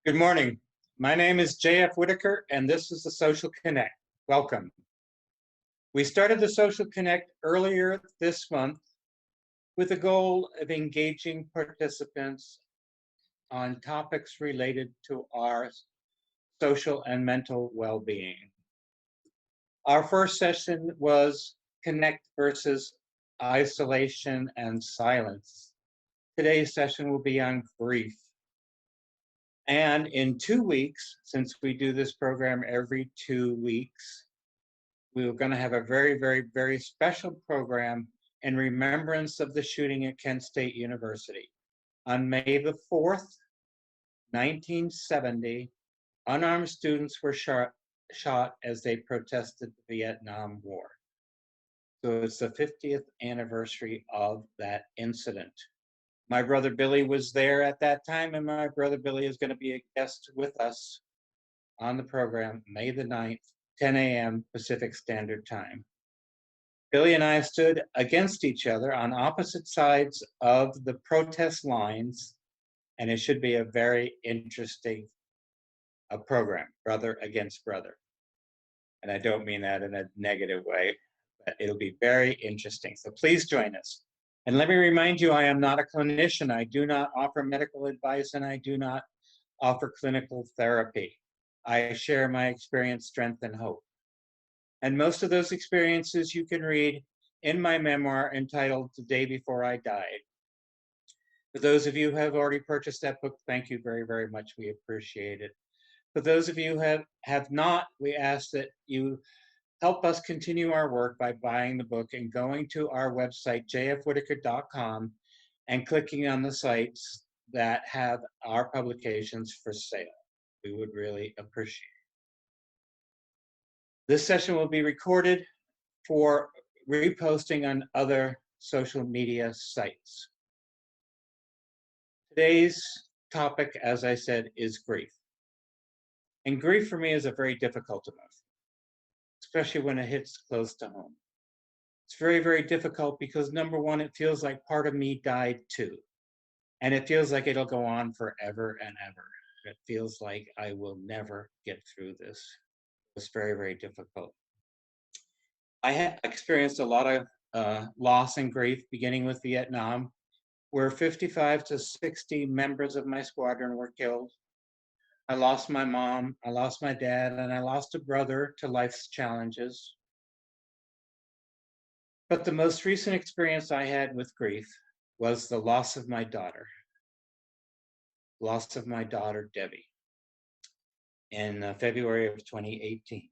Good morning. My name is JF Whitaker, and this is the Social Connect. Welcome. We started the Social Connect earlier this month with the goal of engaging participants on topics related to our social and mental well-being. Our first session was Connect versus isolation and silence. Today's session will be on grief. And in 2 weeks, since we do this program every 2 weeks, we were going to have a very, very, very special program in remembrance of the shooting at Kent State University. On May the 4th, 1970, unarmed students were shot as they protested the Vietnam War. So it's the 50th anniversary of that incident. My brother Billy was there at that time, and my brother Billy is going to be a guest with us on the program May the 9th, 10 a.m. Pacific Standard Time. Billy and I stood against each other on opposite sides of the protest lines, and it should be a very interesting program, brother against brother. And I don't mean that in a negative way, but it'll be very interesting. So please join us. And let me remind you, I am not a clinician. I do not offer medical advice, and I do not offer clinical therapy. I share my experience, strength, and hope. And most of those experiences you can read in my memoir entitled The Day Before I Died. For those of you who have already purchased that book, thank you very, very much. We appreciate it. For those of you who have not, we ask that you help us continue our work by buying the book and going to our website, jfwhitaker.com, and clicking on the sites that have our publications for sale. We would really appreciate it. This session will be recorded for reposting on other social media sites. Today's topic, as I said, is grief. And grief for me is a very difficult emotion, especially when it hits close to home. It's very, very difficult because number one, it feels like part of me died too. And it feels like it'll go on forever and ever. It feels like I will never get through this. It's very, very difficult. I have experienced a lot of loss and grief, beginning with Vietnam, where 55 to 60 members of my squadron were killed. I lost my mom, I lost my dad, and I lost a brother to life's challenges. But the most recent experience I had with grief was the loss of my daughter. Loss of my daughter, Debbie, in February of 2018.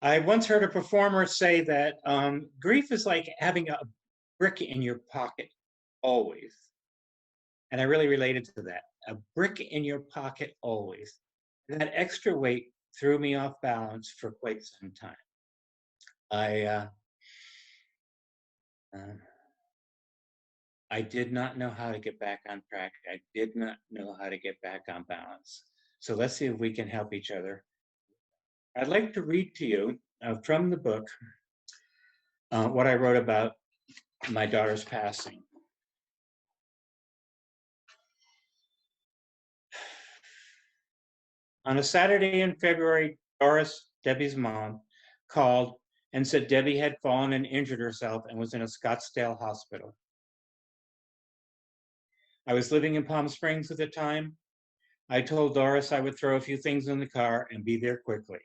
I once heard a performer say that grief is like having a brick in your pocket always. And I really related to that. A brick in your pocket always. And that extra weight threw me off balance for quite some time. I did not know how to get back on track. I did not know how to get back on balance. So let's see if we can help each other. I'd like to read to you from the book what I wrote about my daughter's passing. On a Saturday in February, Doris, Debbie's mom, called and said Debbie had fallen and injured herself and was in a Scottsdale hospital. I was living in Palm Springs at the time. I told Doris I would throw a few things in the car and be there quickly.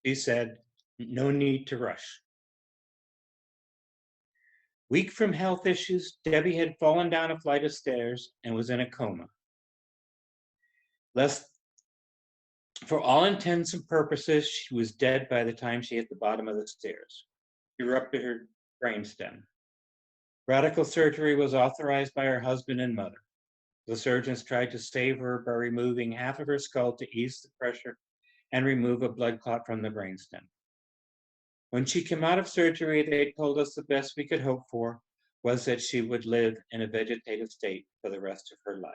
She said, no need to rush. Weak from health issues, Debbie had fallen down a flight of stairs and was in a coma. For all intents and purposes, she was dead by the time she hit the bottom of the stairs. She ruptured her brainstem. Radical surgery was authorized by her husband and mother. The surgeons tried to save her by removing half of her skull to ease the pressure and remove a blood clot from the brainstem. When she came out of surgery, they told us the best we could hope for was that she would live in a vegetative state for the rest of her life.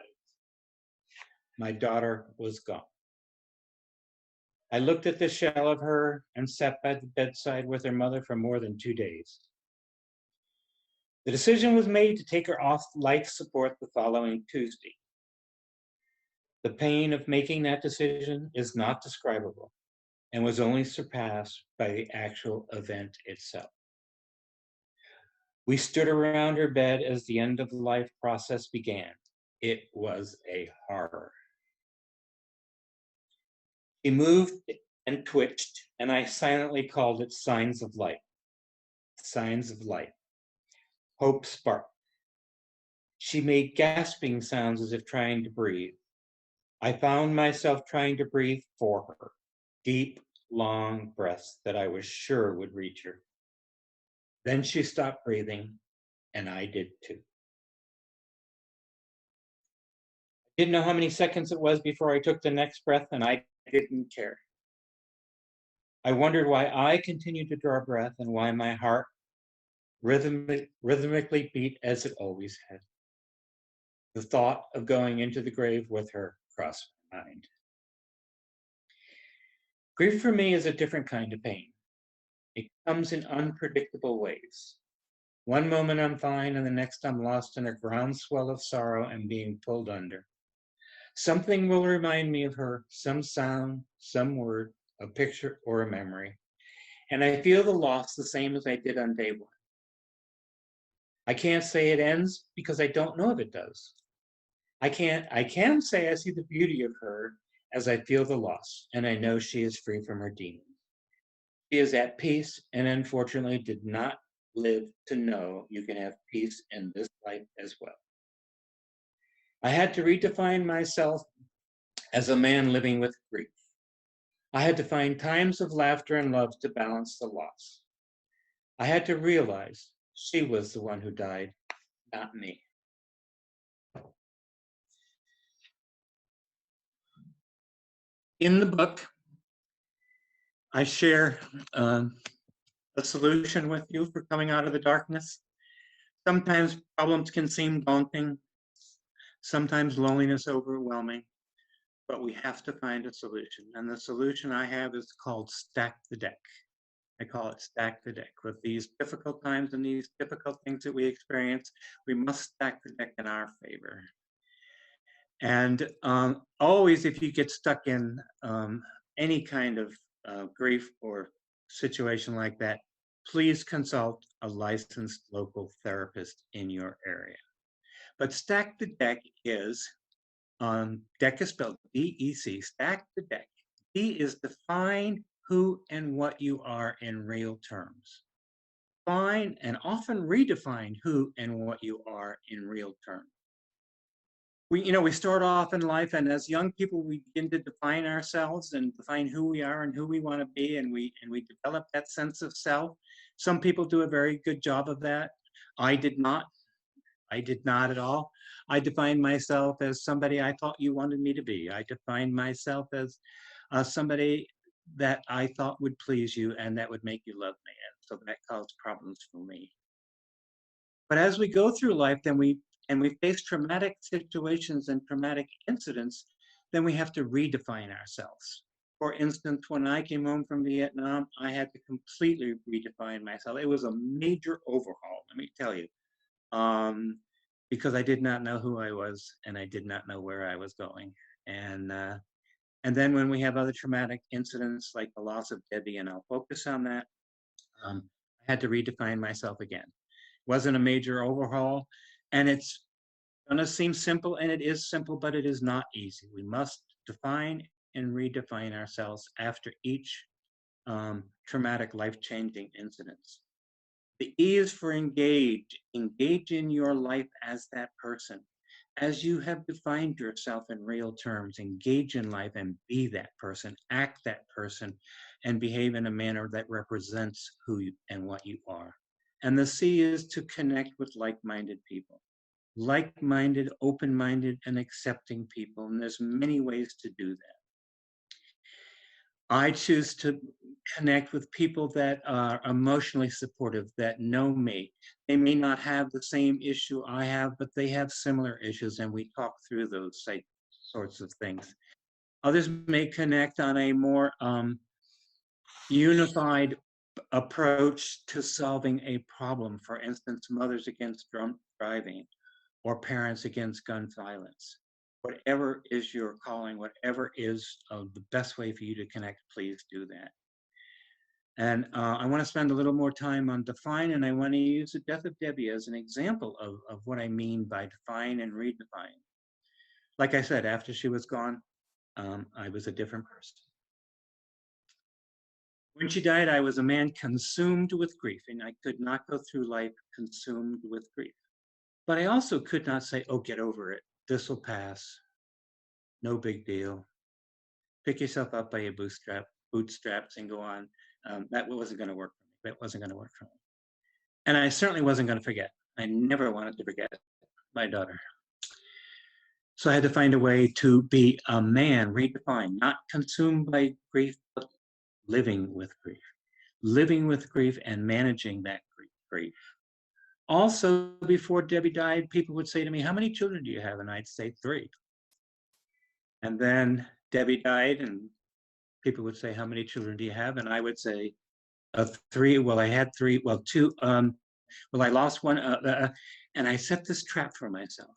My daughter was gone. I looked at the shell of her and sat by the bedside with her mother for more than 2 days. The decision was made to take her off life support the following Tuesday. The pain of making that decision is not describable and was only surpassed by the actual event itself. We stood around her bed as the end of life process began. It was a horror. She moved and twitched, and I silently called it signs of life. Signs of life. Hope sparked. She made gasping sounds as if trying to breathe. I found myself trying to breathe for her, deep, long breaths that I was sure would reach her. Then she stopped breathing, and I did too. I didn't know how many seconds it was before I took the next breath, and I didn't care. I wondered why I continued to draw breath and why my heart rhythmically beat as it always had. The thought of going into the grave with her crossed my mind. Grief for me is a different kind of pain. It comes in unpredictable ways. One moment I'm fine, and the next I'm lost in a groundswell of sorrow and being pulled under. Something will remind me of her, some sound, some word, a picture, or a memory. And I feel the loss the same as I did on day one. I can't say it ends because I don't know if it does. I can say I see the beauty of her as I feel the loss, and I know she is free from her demons. She is at peace and unfortunately did not live to know you can have peace in this life as well. I had to redefine myself as a man living with grief. I had to find times of laughter and love to balance the loss. I had to realize she was the one who died, not me. In the book, I share a solution with you for coming out of the darkness. Sometimes problems can seem daunting, sometimes loneliness overwhelming, but we have to find a solution. And the solution I have is called stack the deck. I call it stack the deck. With these difficult times and these difficult things that we experience, we must stack the deck in our favor. And always, if you get stuck in any kind of grief or situation like that, please consult a licensed local therapist in your area. But stack the deck is, deck is spelled D-E-C, stack the deck. D is define who and what you are in real terms. Define and often redefine who and what you are in real terms. We start off in life, and as young people, we begin to define ourselves and define who we are and who we want to be, and we develop that sense of self. Some people do a very good job of that. I did not. I did not at all. I defined myself as somebody I thought you wanted me to be. I defined myself as somebody that I thought would please you and that would make you love me. And so that caused problems for me. But as we go through life, then we face traumatic situations and traumatic incidents, then we have to redefine ourselves. For instance, when I came home from Vietnam, I had to completely redefine myself. It was a major overhaul, let me tell you, because I did not know who I was and I did not know where I was going. And then when we have other traumatic incidents like the loss of Debbie, and I'll focus on that, I had to redefine myself again. Wasn't a major overhaul, and it's going to seem simple, and it is simple, but it is not easy. We must define and redefine ourselves after each traumatic, life-changing incidents. The E is for engage. Engage in your life as that person. As you have defined yourself in real terms, engage in life and be that person, act that person, and behave in a manner that represents who you and what you are. And the C is to connect with like-minded people. Like-minded, open-minded, and accepting people. And there's many ways to do that. I choose to connect with people that are emotionally supportive, that know me. They may not have the same issue I have, but they have similar issues, and we talk through those sorts of things. Others may connect on a more unified approach to solving a problem. For instance, mothers against drunk driving or parents against gun violence. Whatever is your calling, whatever is the best way for you to connect, please do that. And I want to spend a little more time on define, and I want to use the death of Debbie as an example of what I mean by define and redefine. Like I said, after she was gone, I was a different person. When she died, I was a man consumed with grief, and I could not go through life consumed with grief. But I also could not say, oh, get over it. This will pass. No big deal. Pick yourself up by your bootstraps and go on. That wasn't going to work for me. That wasn't going to work for me. And I certainly wasn't going to forget. I never wanted to forget my daughter. So I had to find a way to be a man, redefined, not consumed by grief, but living with grief. Living with grief and managing that grief. Also, before Debbie died, people would say to me, how many children do you have? And I'd say 3. And then Debbie died, and people would say, how many children do you have? And I would say, 3. Well, I had 3. Well, 2. Well, I lost 1. And I set this trap for myself.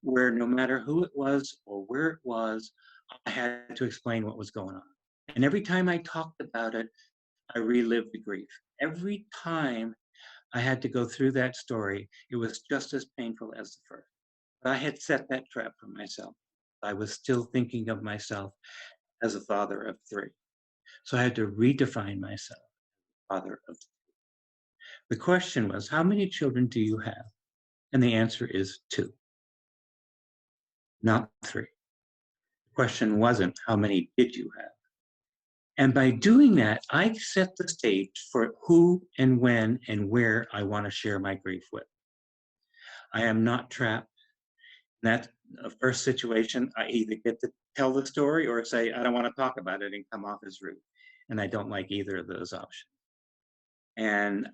Where no matter who it was or where it was, I had to explain what was going on. And every time I talked about it, I relived the grief. Every time I had to go through that story, it was just as painful as the first. But I had set that trap for myself. I was still thinking of myself as a father of 3. So I had to redefine myself, father of 3. The question was, how many children do you have? And the answer is 2, not 3. The question wasn't, how many did you have? And by doing that, I set the stage for who and when and where I want to share my grief with. I am not trapped. In that first situation, I either get to tell the story or say, I don't want to talk about it and come off as rude. And I don't like either of those options. And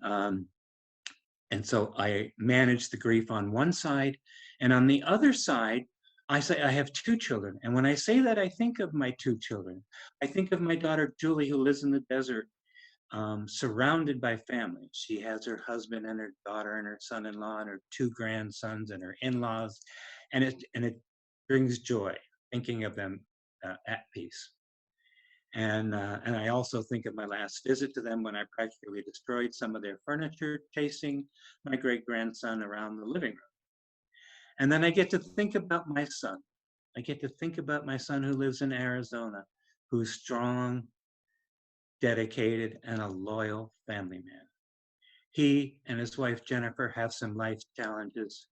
so I manage the grief on one side. And on the other side, I say I have 2 children. And when I say that, I think of my 2 children. I think of my daughter, Julie, who lives in the desert, surrounded by family. She has her husband and her daughter and her son-in-law and her 2 grandsons and her in-laws. And it brings joy thinking of them at peace. And I also think of my last visit to them when I practically destroyed some of their furniture, chasing my great-grandson around the living room. And then I get to think about my son. I get to think about my son who lives in Arizona, who's strong, dedicated, and a loyal family man. He and his wife, Jennifer, have some life challenges.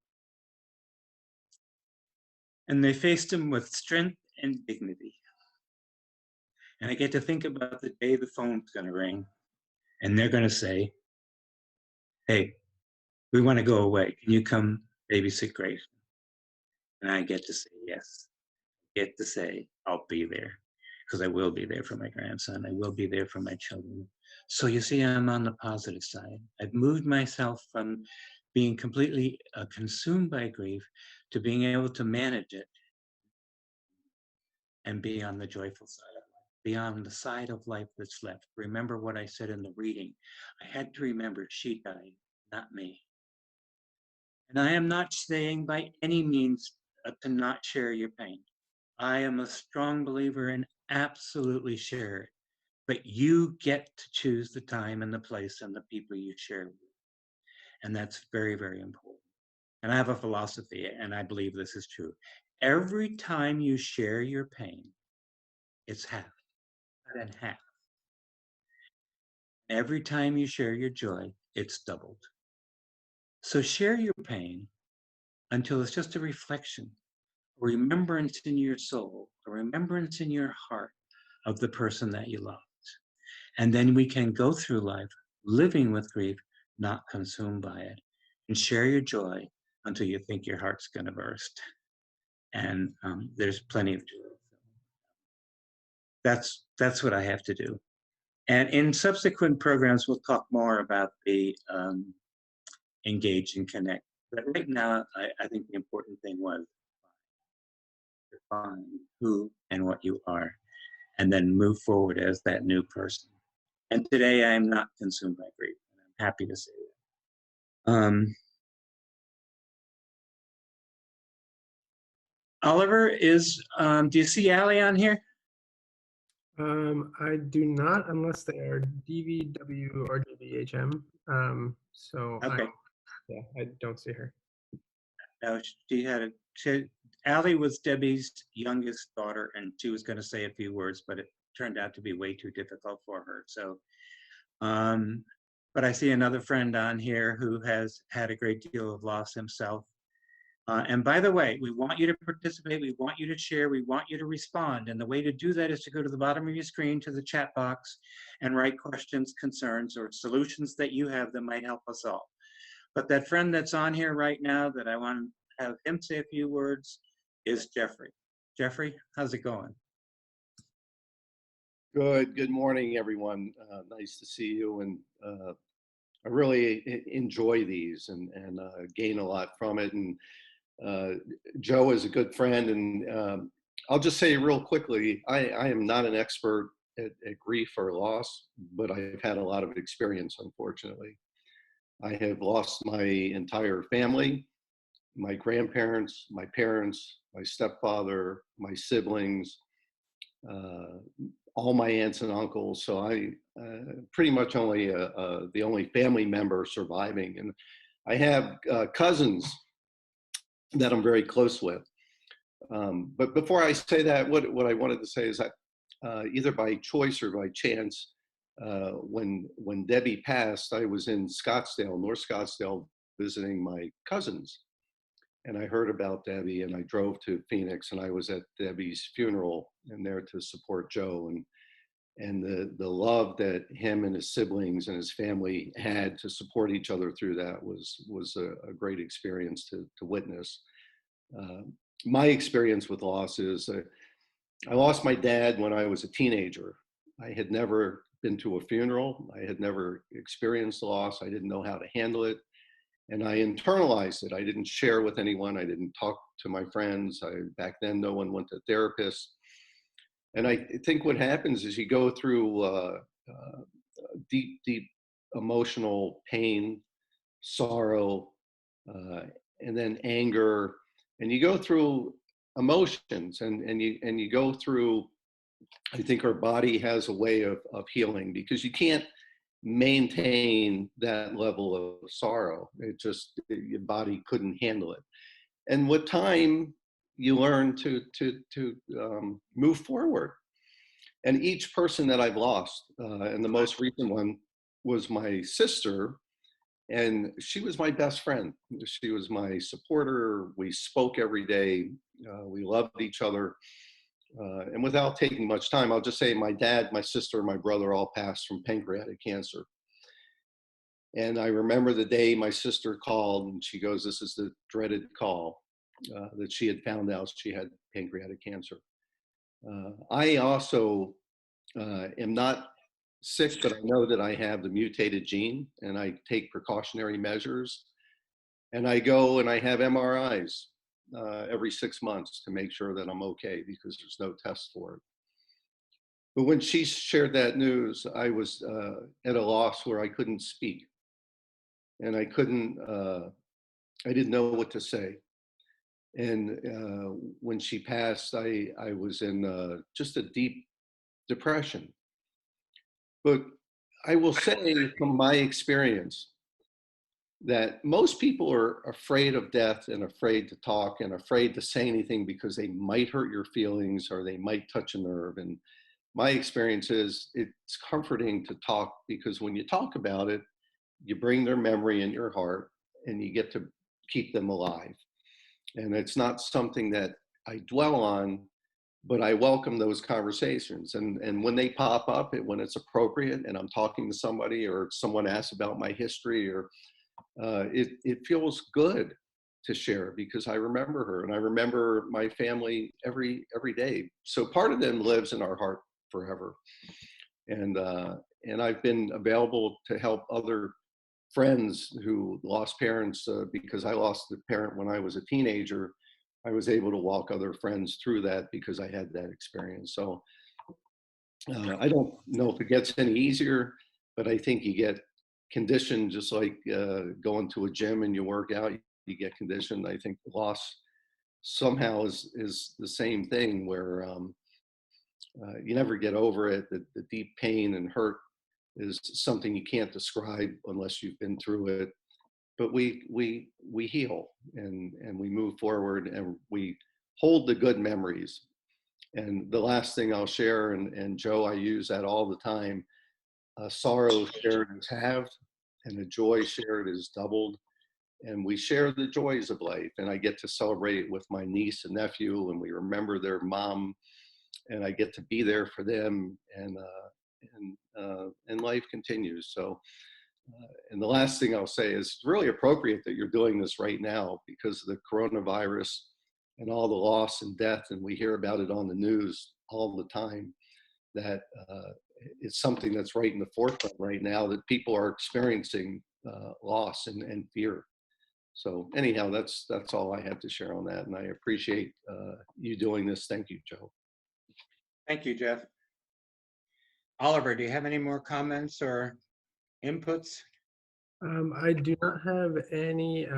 And they faced them with strength and dignity. And I get to think about the day the phone's going to ring and they're going to say, hey, we want to go away. Can you come babysit Grace? And I get to say yes. Get to say, I'll be there because I will be there for my grandson. I will be there for my children. So you see, I'm on the positive side. I've moved myself from being completely consumed by grief to being able to manage it and be on the joyful side of life, be on the side of life that's left. Remember what I said in the reading. I had to remember she died, not me. And I am not saying by any means to not share your pain. I am a strong believer in absolutely share it. But you get to choose the time and the place and the people you share with. And that's very, very important. And I have a philosophy, and I believe this is true. Every time you share your pain, it's half and half. Every time you share your joy, it's doubled. So share your pain until it's just a reflection, a remembrance in your soul, a remembrance in your heart of the person that you loved. And then we can go through life living with grief, not consumed by it, and share your joy until you think your heart's going to burst. And there's plenty of joy. That's what I have to do. And in subsequent programs, we'll talk more about the engage and connect. But right now, I think the important thing was define who and what you are, and then move forward as that new person. And today I am not consumed by grief. And I'm happy to say that. Oliver do you see Allie on here? I do not, unless they are DVW or DVHM. Okay. I don't see her. No, Allie was Debbie's youngest daughter, and she was going to say a few words, but it turned out to be way too difficult for her. So, but I see another friend on here who has had a great deal of loss himself. And by the way, we want you to participate, we want you to share, we want you to respond. And the way to do that is to go to the bottom of your screen to the chat box and write questions, concerns, or solutions that you have that might help us all. But that friend that's on here right now that I want to have him say a few words is Jeffrey. Jeffrey, how's it going? Good. Good morning, everyone. Nice to see you. And I really enjoy these and gain a lot from it. And Joe is a good friend. And I'll just say real quickly, I am not an expert at grief or loss, but I've had a lot of experience, unfortunately. I have lost my entire family, my grandparents, my parents, my stepfather, my siblings, all my aunts and uncles. So I pretty much only the only family member surviving. And I have cousins that I'm very close with. But before I say that, what I wanted to say is that either by choice or by chance, when Debbie passed, I was in Scottsdale, North Scottsdale, visiting my cousins. And I heard about Debbie, and I drove to Phoenix, and I was at Debbie's funeral and there to support Joe. And the love that him and his siblings and his family had to support each other through that was a great experience to witness. My experience with loss is I lost my dad when I was a teenager. I had never been to a funeral. I had never experienced loss. I didn't know how to handle it. And I internalized it. I didn't share with anyone. I didn't talk to my friends. Back then, no one went to therapists. And I think what happens is you go through deep, deep emotional pain, sorrow, and then anger, and you go through emotions, and you go through. I think our body has a way of healing, because you can't maintain that level of sorrow. Your body couldn't handle it. And with time, you learn to move forward. And each person that I've lost, and the most recent one was my sister, and she was my best friend. She was my supporter. We spoke every day. We loved each other. And without taking much time, I'll just say my dad, my sister, my brother all passed from pancreatic cancer. And I remember the day my sister called, and she goes, "This is the dreaded call," that she had found out she had pancreatic cancer. I also am not sick, but I know that I have the mutated gene, and I take precautionary measures. And I go and I have MRIs every 6 months to make sure that I'm okay, because there's no test for it. But when she shared that news, I was at a loss where I couldn't speak, and I didn't know what to say. And when she passed, I was in just a deep depression. But I will say from my experience that most people are afraid of death and afraid to talk and afraid to say anything because they might hurt your feelings or they might touch a nerve. And my experience is it's comforting to talk, because when you talk about it, you bring their memory in your heart and you get to keep them alive. And it's not something that I dwell on, but I welcome those conversations. And when they pop up, when it's appropriate and I'm talking to somebody or someone asks about my history, or it feels good to share, because I remember her and I remember my family every day. So part of them lives in our heart forever. And I've been available to help other friends who lost parents, because I lost a parent when I was a teenager. I was able to walk other friends through that because I had that experience. So I don't know if it gets any easier. but I think you get conditioned just like going to a gym and you work out, you get conditioned. I think the loss somehow is the same thing where you never get over it. The deep pain and hurt is something you can't describe unless you've been through it. But we heal and we move forward and we hold the good memories. And the last thing I'll share, and Joe, I use that all the time, sorrow shared is halved and the joy shared is doubled. And we share the joys of life. And I get to celebrate with my niece and nephew, and we remember their mom, and I get to be there for them, and life continues. So, and the last thing I'll say is it's really appropriate that you're doing this right now because of the coronavirus and all the loss and death, and we hear about it on the news all the time, that it's something that's right in the forefront right now, that people are experiencing loss and fear. So anyhow, that's all I have to share on that, and I appreciate you doing this. Thank you, Joe. Thank you, Jeff. Oliver, do you have any more comments or inputs? I do not have any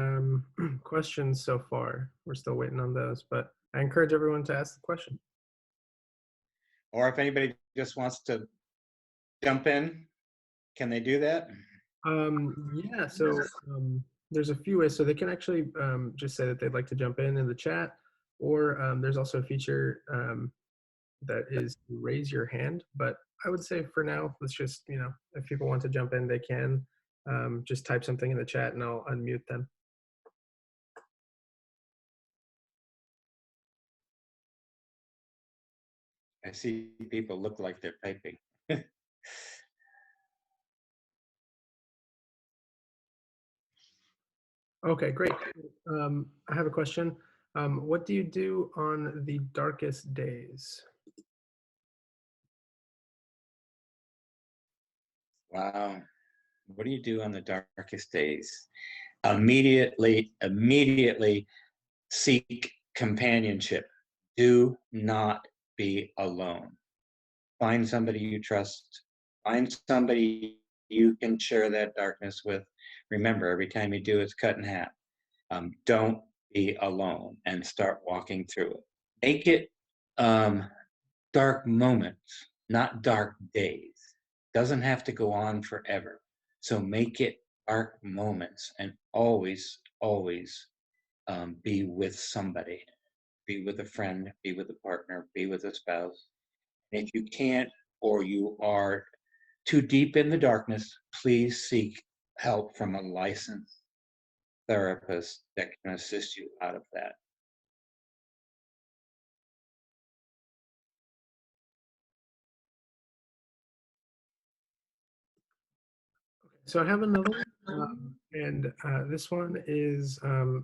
questions so far. We're still waiting on those, but I encourage everyone to ask the question. Or if anybody just wants to jump in, can they do that? Yeah, so there's a few ways. So they can actually just say that they'd like to jump in the chat, or there's also a feature that is raise your hand. But I would say for now, let's just, if people want to jump in, they can just type something in the chat and I'll unmute them. I see people look like they're typing. Okay, great. I have a question. What do you do on the darkest days? Wow. What do you do on the darkest days? Immediately seek companionship. Do not be alone. Find somebody you trust. Find somebody you can share that darkness with. Remember, every time you do, it's cut in half. Don't be alone and start walking through it. Make it dark moments, not dark days. Doesn't have to go on forever. So make it dark moments and always be with somebody. Be with a friend, be with a partner, be with a spouse. And if you can't, or you are too deep in the darkness, please seek help from a licensed therapist that can assist you out of that. So I have another one, and this one is, do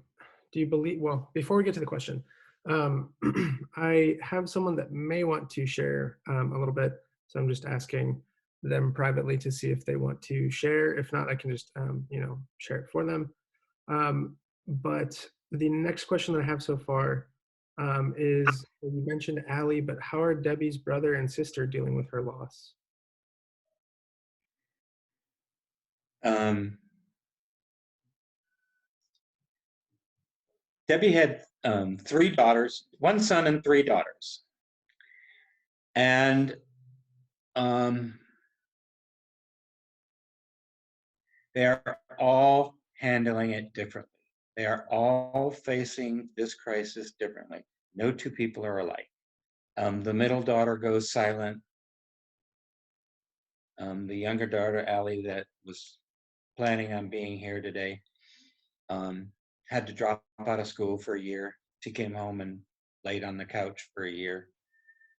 you believe, well, before we get to the question, I have someone that may want to share a little bit, so I'm just asking them privately to see if they want to share. If not, I can just, share it for them. But the next question that I have so far is, you mentioned Allie, but how are Debbie's brother and sister dealing with her loss? Debbie had 3 daughters, 1 son and 3 daughters. And they are all handling it differently. They are all facing this crisis differently. No 2 people are alike. The middle daughter goes silent. The younger daughter, Allie, that was planning on being here today, had to drop out of school for a year. She came home and laid on the couch for a year.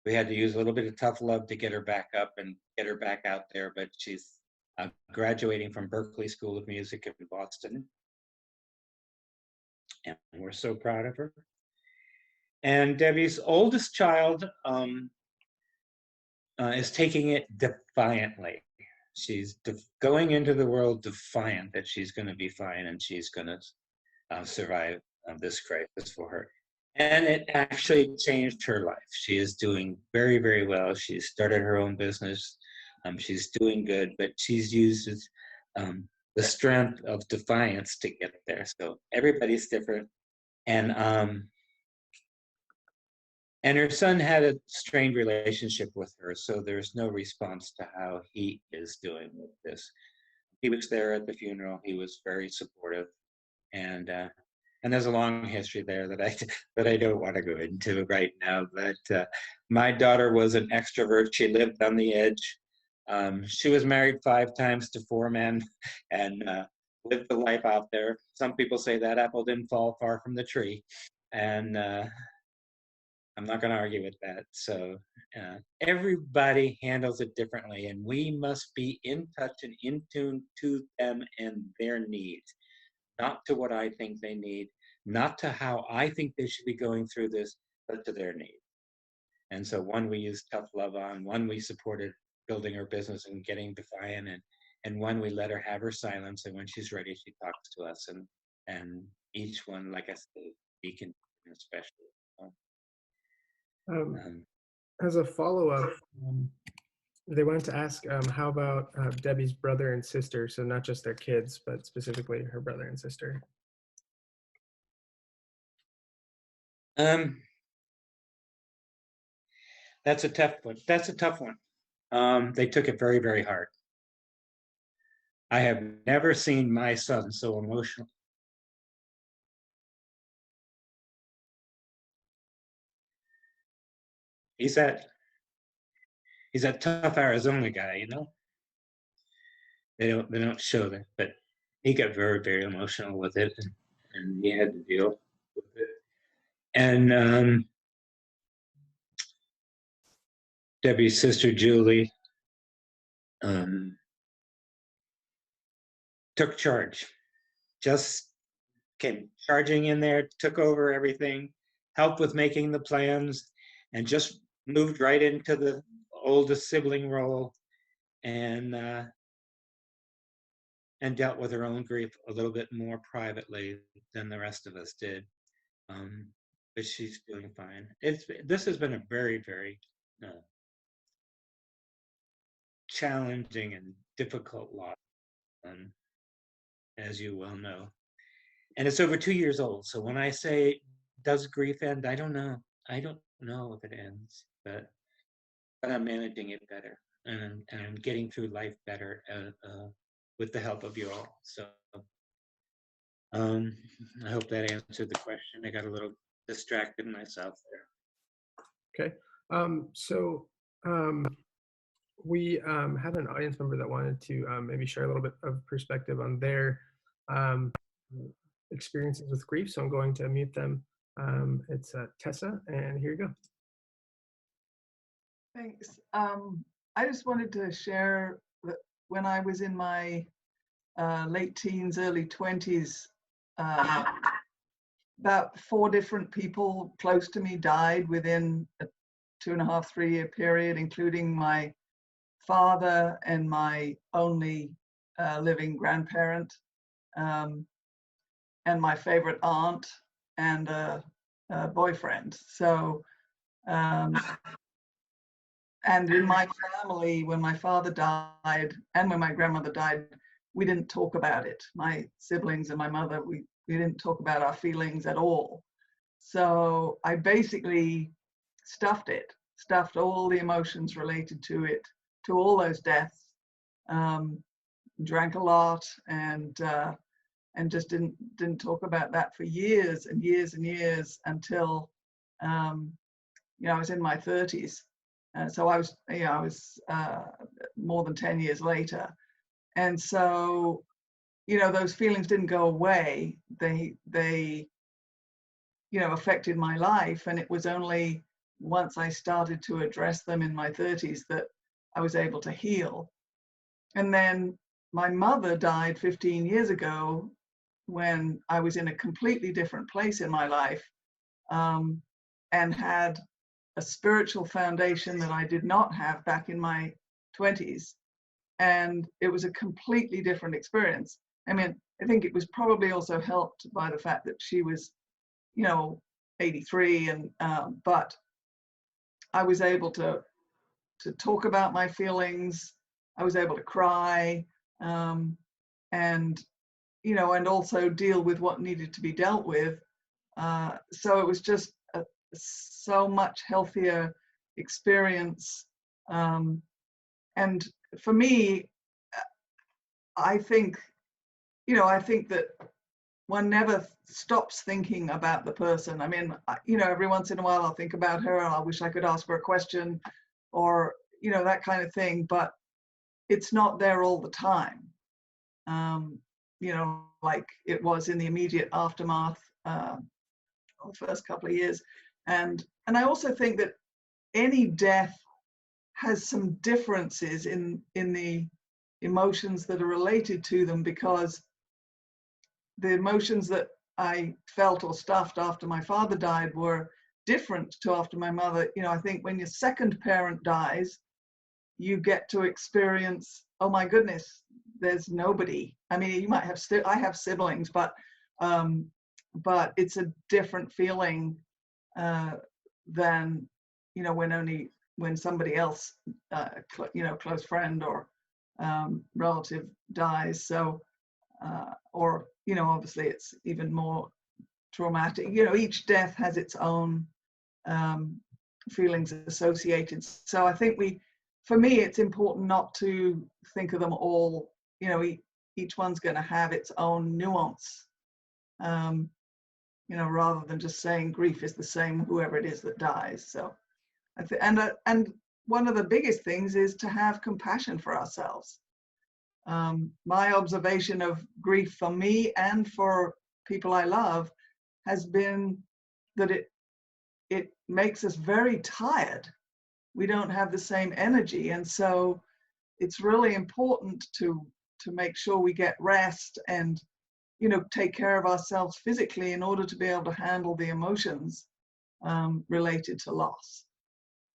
We had to use a little bit of tough love to get her back up and get her back out there, but she's graduating from Berklee School of Music in Boston. And we're so proud of her. And Debbie's oldest child is taking it defiantly. She's going into the world defiant that she's going to be fine and she's going to survive this crisis for her. And it actually changed her life. She is doing very, very well. She started her own business. She's doing good, but she's used the strength of defiance to get there. So everybody's different. And her son had a strained relationship with her, so there's no response to how he is doing with this. He was there at the funeral. He was very supportive, and there's a long history there that I don't want to go into right now. But my daughter was an extrovert. She lived on the edge. She was married 5 times to 4 men, and lived the life out there. Some people say that apple didn't fall far from the tree, and I'm not going to argue with that. So everybody handles it differently, and we must be in touch and in tune to them and their needs, not to what I think they need, not to how I think they should be going through this, but to their needs. And so one we use tough love on, one we supported building her business and getting defiant, and one we let her have her silence, and when she's ready, she talks to us, and each one, like I said, Deacon especially. As a follow-up, they wanted to ask, how about Debbie's brother and sister? So not just their kids, but specifically her brother and sister. That's a tough one. That's a tough one. They took it very, very hard. I have never seen my son so emotional. He's that tough Arizona guy, you know. They don't show that, but he got very, very emotional with it, and he had to deal with it. And Debbie's sister Julie took charge, just came charging in there, took over everything, helped with making the plans, and just moved right into the oldest sibling role, and dealt with her own grief a little bit more privately than the rest of us did. But she's doing fine. This has been a very, very challenging and difficult loss, as you well know. And it's over 2 years old. So when I say, does grief end? I don't know. I don't know if it ends, but I'm managing it better, and I'm getting through life better with the help of you all. So I hope that answered the question. I got a little distracted myself there. Okay. We had an audience member that wanted to maybe share a little bit of perspective on their experiences with grief. So I'm going to mute them. It's Tessa, and here you go. Thanks. I just wanted to share that when I was in my late teens, early 20s, about 4 different people close to me died within a 2.5, 3 year period, including my father and my only living grandparent, and my favorite aunt and a boyfriend. So, and in my family, when my father died and when my grandmother died, we didn't talk about it. My siblings and my mother, we didn't talk about our feelings at all. So I basically stuffed all the emotions related to it, to all those deaths, drank a lot, and just didn't talk about that for years and years and years until I was in my 30s. So I was more than 10 years later, and so those feelings didn't go away. They affected my life, and it was only once I started to address them in my 30s that I was able to heal. And then my mother died 15 years ago when I was in a completely different place in my life, and had a spiritual foundation that I did not have back in my 20s. And it was a completely different experience. I mean, I think it was probably also helped by the fact that she was, 83, and but I was able to talk about my feelings, I was able to cry, and and also deal with what needed to be dealt with. So it was just a so much healthier experience. And for me, I think that one never stops thinking about the person. I mean, every once in a while I'll think about her and I wish I could ask her a question, or, that kind of thing, but it's not there all the time. Like it was in the immediate aftermath, the first couple of years. And I also think that any death has some differences in the emotions that are related to them, because the emotions that I felt or stuffed after my father died were different to after my mother. I think when your second parent dies, you get to experience, oh my goodness, there's nobody. I mean, you might have I have siblings, but it's a different feeling than when somebody else, close friend or relative dies. So or obviously it's even more traumatic. Each death has its own feelings associated. So I think for me, it's important not to think of them all. Each one's going to have its own nuance. Rather than just saying grief is the same whoever it is that dies. So and one of the biggest things is to have compassion for ourselves. My observation of grief for me and for people I love has been that it makes us very tired. We don't have the same energy, and so it's really important to make sure we get rest and take care of ourselves physically in order to be able to handle the emotions related to loss.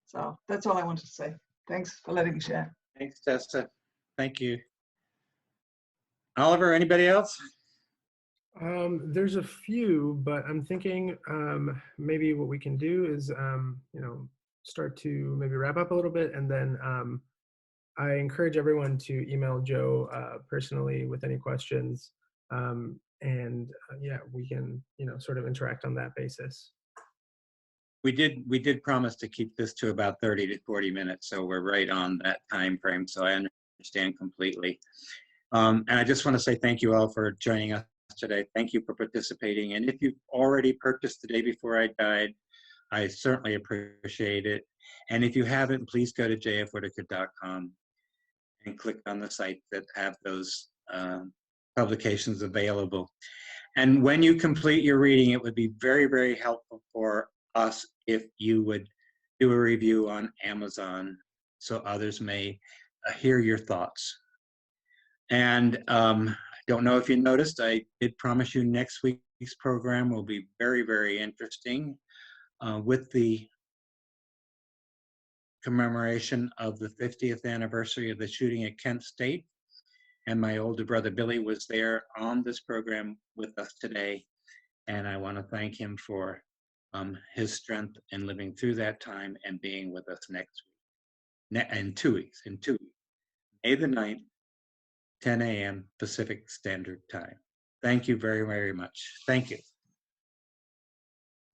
So that's all I wanted to say. Thanks for letting me share. Thanks, Tessa. Thank you. Oliver, anybody else? There's a few, but I'm thinking maybe what we can do is, start to maybe wrap up a little bit, and then I encourage everyone to email Joe personally with any questions, and yeah, we can sort of interact on that basis. We did promise to keep this to about 30 to 40 minutes, so we're right on that time frame. So I understand completely. And I just want to say thank you all for joining us today. Thank you for participating. And if you've already purchased The Day Before I Died, I certainly appreciate it. And if you haven't, please go to jfwhitaker.com and click on the site that have those publications available. And when you complete your reading, it would be very, very helpful for us if you would do a review on Amazon so others may hear your thoughts. And I don't know if you noticed, I did promise you next week's program will be very, very interesting with the commemoration of the 50th anniversary of the shooting at Kent State. And my older brother Billy was there on this program with us today. And I want to thank him for his strength in living through that time and being with us next week. In 2 weeks, May the 9th, 10 a.m. Pacific Standard Time. Thank you very, very much. Thank you.